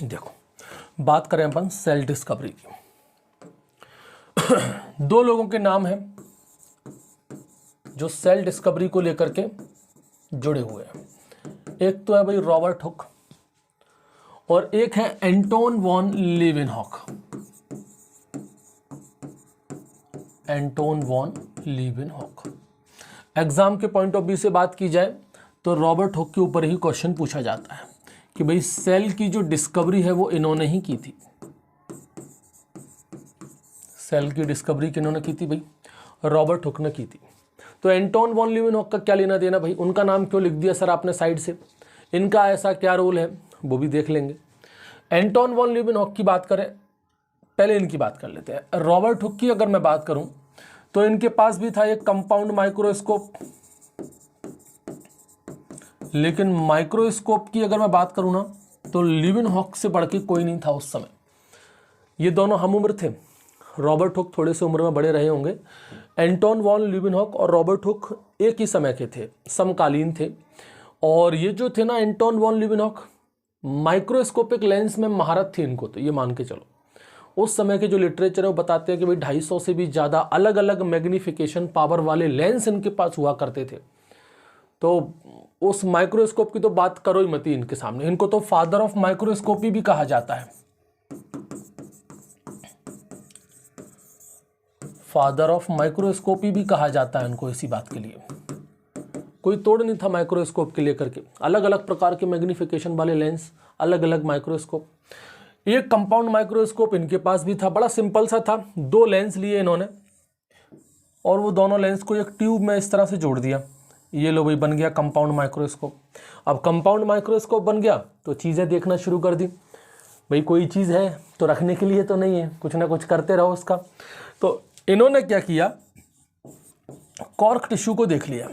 देखो, बात करें अपन सेल डिस्कवरी की। दो लोगों के नाम हैं जो सेल डिस्कवरी को लेकर के जुड़े हुए हैं। एक तो है भाई रॉबर्ट हुक और एक है Anton von Leeuwenhoek. Anton von Leeuwenhoek. Exam के पॉइंट ऑफ व्यू से बात की जाए तो रॉबर्ट हुक के ऊपर ही क्वेश्चन पूछा जाता है कि भाई सेल की जो डिस्कवरी है वो इन्होंने ही की थी। सेल की डिस्कवरी किन्होंने की थी भाई? रॉबर्ट हुक ने की थी। तो एंटोन वॉन लीवेनहॉक का क्या लेना देना भाई? उनका नाम क्यों लिख दिया सर आपने साइड से? इनका ऐसा क्या रोल है वो भी देख लेंगे। एंटोन वॉन लीवेनहॉक की बात करें, पहले इनकी बात कर लेते हैं। रॉबर्ट हुक की अगर मैं बात करूं तो इनके पास भी था एक कंपाउंड माइक्रोस्कोप, लेकिन माइक्रोस्कोप की अगर मैं बात करूं ना तो लीवेनहॉक से बढ़ के कोई नहीं था उस समय। ये दोनों हम उम्र थे। रॉबर्ट हुक थोड़े से उम्र में बड़े रहे होंगे। एंटोन वॉन लीवेनहॉक और रॉबर्ट हुक एक ही समय के थे, समकालीन थे। और ये जो थे ना Anton von Leeuwenhoek, microscopic lens में महारत थी इनको, तो ये मान के चलो। उस समय के जो लिटरेचर है वो बताते हैं कि भाई 250 से भी ज़्यादा अलग अलग मैग्निफिकेशन पावर वाले लेंस इनके पास हुआ करते थे। तो उस माइक्रोस्कोप की तो बात करो ही मत ही इनके सामने। इनको तो फादर ऑफ माइक्रोस्कोपी भी कहा जाता है। फादर ऑफ माइक्रोस्कोपी भी कहा जाता है इनको इसी बात के लिए। कोई तोड़ नहीं था माइक्रोस्कोप के लेकर के, अलग अलग प्रकार के मैग्निफिकेशन वाले लेंस, अलग अलग माइक्रोस्कोप। एक कंपाउंड माइक्रोस्कोप इनके पास भी था, बड़ा सिंपल सा था। दो लेंस लिए इन्होंने और वो दोनों लेंस को एक ट्यूब में इस तरह से जोड़ दिया। ये लो भाई बन गया कंपाउंड माइक्रोस्कोप। अब कंपाउंड माइक्रोस्कोप बन गया तो चीज़ें देखना शुरू कर दी। भाई कोई चीज़ है तो रखने के लिए तो नहीं है, कुछ ना कुछ करते रहो उसका। तो इन्होंने क्या किया, कॉर्क टिश्यू को देख लिया।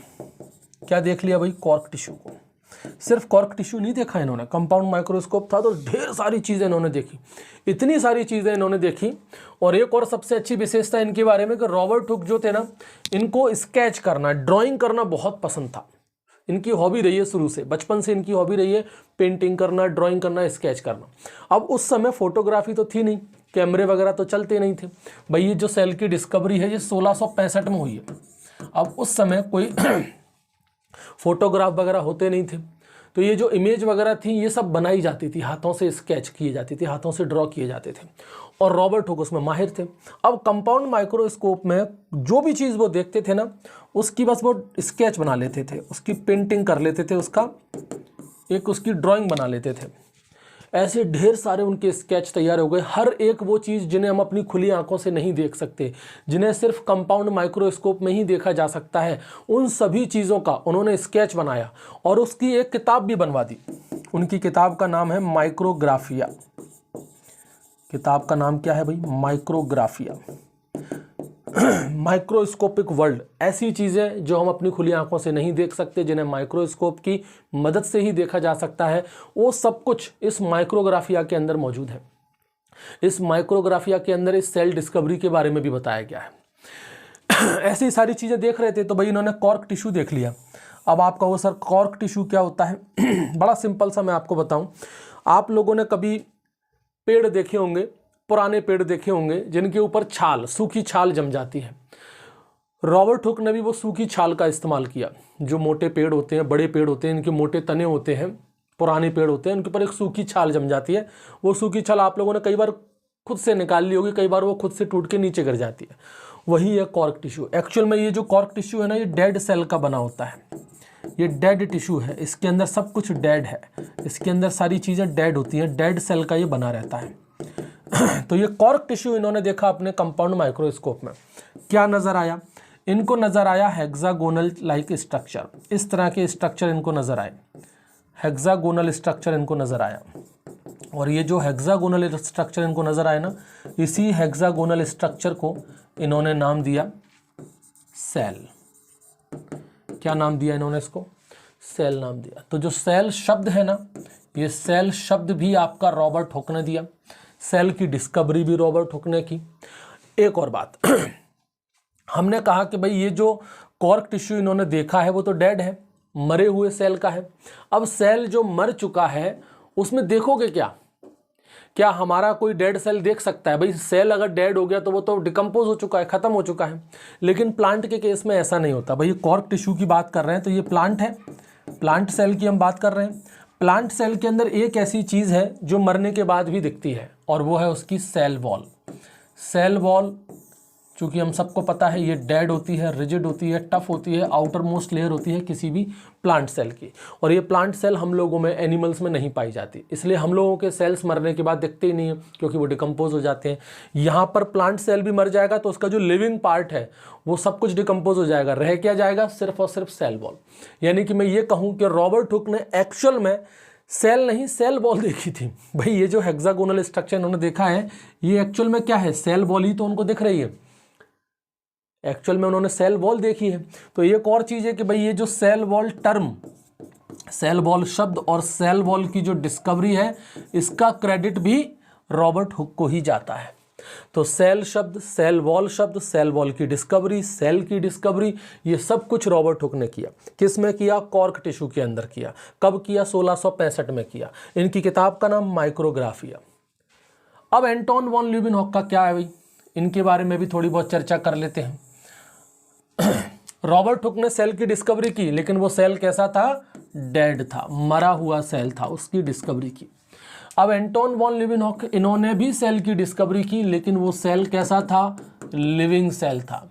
क्या देख लिया भाई? कॉर्क टिश्यू को। सिर्फ कॉर्क टिश्यू नहीं देखा इन्होंने, कंपाउंड माइक्रोस्कोप था तो ढेर सारी चीज़ें इन्होंने देखी। इतनी सारी चीज़ें इन्होंने देखी। और एक और सबसे अच्छी विशेषता इनके बारे में कि रॉबर्ट हुक जो थे ना, इनको स्केच करना, ड्राइंग करना बहुत पसंद था। इनकी हॉबी रही है शुरू से, बचपन से इनकी हॉबी रही है पेंटिंग करना, ड्राइंग करना, स्केच करना। अब उस समय फोटोग्राफी तो थी नहीं, कैमरे वगैरह तो चलते नहीं थे भाई। ये जो सेल की डिस्कवरी है ये 1665 में हुई है। अब उस समय कोई फोटोग्राफ वगैरह होते नहीं थे, तो ये जो इमेज वगैरह थी ये सब बनाई जाती थी, हाथों से स्केच किए जाती थी, हाथों से ड्रॉ किए जाते थे। और रॉबर्ट हुक उसमें माहिर थे। अब कंपाउंड माइक्रोस्कोप में जो भी चीज़ वो देखते थे ना, उसकी बस वो स्केच बना लेते थे, उसकी पेंटिंग कर लेते थे, उसका एक उसकी ड्राइंग बना लेते थे। ऐसे ढेर सारे उनके स्केच तैयार हो गए। हर एक वो चीज़ जिन्हें हम अपनी खुली आंखों से नहीं देख सकते, जिन्हें सिर्फ कंपाउंड माइक्रोस्कोप में ही देखा जा सकता है, उन सभी चीज़ों का उन्होंने स्केच बनाया और उसकी एक किताब भी बनवा दी। उनकी किताब का नाम है माइक्रोग्राफिया। किताब का नाम क्या है भाई? माइक्रोग्राफिया। माइक्रोस्कोपिक वर्ल्ड, ऐसी चीज़ें जो हम अपनी खुली आंखों से नहीं देख सकते, जिन्हें माइक्रोस्कोप की मदद से ही देखा जा सकता है, वो सब कुछ इस माइक्रोग्राफिया के अंदर मौजूद है। इस माइक्रोग्राफिया के अंदर इस सेल डिस्कवरी के बारे में भी बताया गया है। ऐसी सारी चीज़ें देख रहे थे तो भाई इन्होंने कॉर्क टिश्यू देख लिया। अब आप कहो सर कॉर्क टिश्यू क्या होता है? बड़ा सिंपल सा मैं आपको बताऊं। आप लोगों ने कभी पेड़ देखे होंगे, पुराने पेड़ देखे होंगे जिनके ऊपर छाल, सूखी छाल जम जाती है। रॉबर्ट हुक ने भी वो सूखी छाल का इस्तेमाल किया। जो मोटे पेड़ होते हैं, बड़े पेड़ होते हैं, इनके मोटे तने होते हैं, पुराने पेड़ होते हैं, उनके ऊपर एक सूखी छाल जम जाती है। वो सूखी छाल आप लोगों ने कई बार खुद से निकाल ली होगी, कई बार वो खुद से टूट के नीचे गिर जाती है। वही है कॉर्क टिश्यू। एक्चुअल में ये जो कॉर्क टिश्यू है ना, ये डेड सेल का बना होता है। ये डेड टिश्यू है, इसके अंदर सब कुछ डेड है, इसके अंदर सारी चीज़ें डेड होती हैं, डेड सेल का ये बना रहता है। तो ये कॉर्क टिश्यू इन्होंने देखा अपने कंपाउंड माइक्रोस्कोप में। क्या नज़र आया इनको? नज़र आया हेक्सागोनल लाइक स्ट्रक्चर। इस तरह के स्ट्रक्चर इनको नज़र आए, हेक्सागोनल स्ट्रक्चर इनको नज़र आया। और ये जो हेक्सागोनल स्ट्रक्चर इनको नज़र आया ना, इसी हेक्सागोनल स्ट्रक्चर को इन्होंने नाम दिया सेल। क्या नाम दिया इन्होंने? इसको सेल नाम दिया। तो जो सेल शब्द है ना, ये सेल शब्द भी आपका रॉबर्ट हुक ने दिया। सेल की डिस्कवरी भी रॉबर्ट हुक ने की। एक और बात हमने कहा कि भाई ये जो कॉर्क टिश्यू इन्होंने देखा है वो तो डेड है, मरे हुए सेल का है। अब सेल जो मर चुका है उसमें देखोगे क्या? क्या हमारा कोई डेड सेल देख सकता है? भाई सेल अगर डेड हो गया तो वो तो डिकम्पोज हो चुका है, खत्म हो चुका है। लेकिन प्लांट के केस में ऐसा नहीं होता। भाई कॉर्क टिश्यू की बात कर रहे हैं तो ये प्लांट है, प्लांट सेल की हम बात कर रहे हैं। प्लांट सेल के अंदर एक ऐसी चीज़ है जो मरने के बाद भी दिखती है और वो है उसकी सेल वॉल। सेल वॉल चूँकि हम सबको पता है ये डेड होती है, रिजिड होती है, टफ होती है, आउटर मोस्ट लेयर होती है किसी भी प्लांट सेल की। और ये प्लांट सेल हम लोगों में, एनिमल्स में नहीं पाई जाती, इसलिए हम लोगों के सेल्स मरने के बाद दिखते ही नहीं है क्योंकि वो डिकम्पोज हो जाते हैं। यहाँ पर प्लांट सेल भी मर जाएगा तो उसका जो लिविंग पार्ट है वो सब कुछ डिकम्पोज हो जाएगा, रह क्या जाएगा? सिर्फ और सिर्फ सेल वॉल। यानी कि मैं ये कहूँ कि रॉबर्ट हुक ने एक्चुअल में सेल नहीं सेल वॉल देखी थी। भाई ये जो हेक्सागोनल स्ट्रक्चर उन्होंने देखा है ये एक्चुअल में क्या है? सेल वॉल ही तो उनको दिख रही है, एक्चुअल में उन्होंने सेल वॉल देखी है। तो एक और चीज़ है कि भाई ये जो cell wall term, cell wall शब्द और सेल वॉल की जो डिस्कवरी है इसका क्रेडिट भी रॉबर्ट हुक को ही जाता है। तो सेल शब्द, सेल वॉल की डिस्कवरी, सेल की डिस्कवरी, ये सब कुछ रॉबर्ट हुक ने किया। किस में किया? कॉर्क टिश्यू के अंदर किया। कब किया? 1665 में किया। इनकी किताब का नाम माइक्रोग्राफिया। अब एंटोन वॉन ल्यूबिनहॉक का क्या है भाई, इनके बारे में भी थोड़ी बहुत चर्चा कर लेते हैं। रॉबर्ट हुक ने सेल की डिस्कवरी की, लेकिन वो सेल कैसा था? डेड था, मरा हुआ सेल था, उसकी डिस्कवरी की। अब एंटोन वॉन ल्यूबिनहॉक, इन्होंने भी सेल की डिस्कवरी की, लेकिन वो सेल कैसा था? लिविंग सेल था,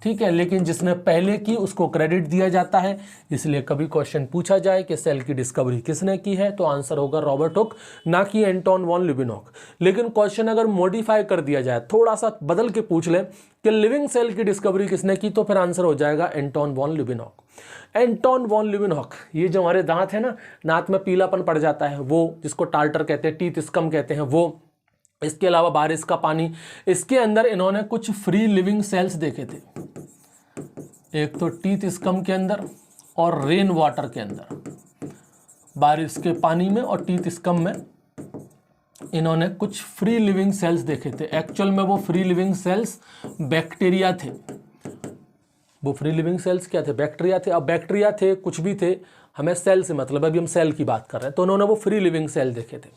ठीक है। लेकिन जिसने पहले की उसको क्रेडिट दिया जाता है, इसलिए कभी क्वेश्चन पूछा जाए कि सेल की डिस्कवरी किसने की है तो आंसर होगा रॉबर्ट हुक, ना कि एंटोन वॉन ल्यूबिनहॉक। लेकिन क्वेश्चन अगर मॉडिफाई कर दिया जाए, थोड़ा सा बदल के पूछ ले कि लिविंग सेल की डिस्कवरी किसने की, तो फिर आंसर हो जाएगा एंटोन वॉन ल्यूबिनहॉक। एंटोन वॉन ल्यूबिनहॉक, ये जो हमारे दांत है ना, दांत में पीलापन पड़ जाता है, वो जिसको टार्टर कहते हैं, टीथ स्कम कहते हैं, वो, इसके अलावा बारिश का पानी, इसके अंदर इन्होंने कुछ फ्री लिविंग सेल्स देखे थे। एक तो टीथ स्कम के अंदर और रेन वाटर के अंदर, बारिश के पानी में और टीथ स्कम में इन्होंने कुछ फ्री लिविंग सेल्स देखे थे। एक्चुअल में वो फ्री लिविंग सेल्स बैक्टीरिया थे। वो फ्री लिविंग सेल्स क्या थे? बैक्टीरिया थे। अब बैक्टीरिया थे, कुछ भी थे, हमें सेल से मतलब है, अभी हम सेल की बात कर रहे हैं, तो उन्होंने वो फ्री लिविंग सेल देखे थे।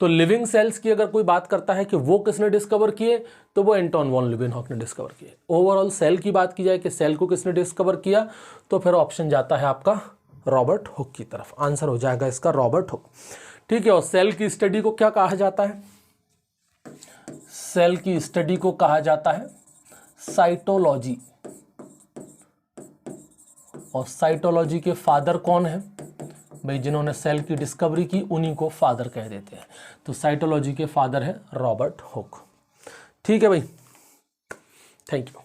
तो लिविंग सेल्स की अगर कोई बात करता है कि वो किसने डिस्कवर किए, तो वो एंटोन वॉन ल्यूबिनहॉक ने डिस्कवर किए। ओवरऑल सेल की बात की जाए कि सेल को किसने डिस्कवर किया, तो फिर ऑप्शन जाता है आपका रॉबर्ट हुक की तरफ। आंसर हो जाएगा इसका रॉबर्ट हुक, ठीक है। और सेल की स्टडी को क्या कहा जाता है? सेल की स्टडी को कहा जाता है साइटोलॉजी। और साइटोलॉजी के फादर कौन है भाई? जिन्होंने सेल की डिस्कवरी की उन्हीं को फादर कह देते हैं। तो साइटोलॉजी के फादर है रॉबर्ट हुक, ठीक है भाई, थैंक यू।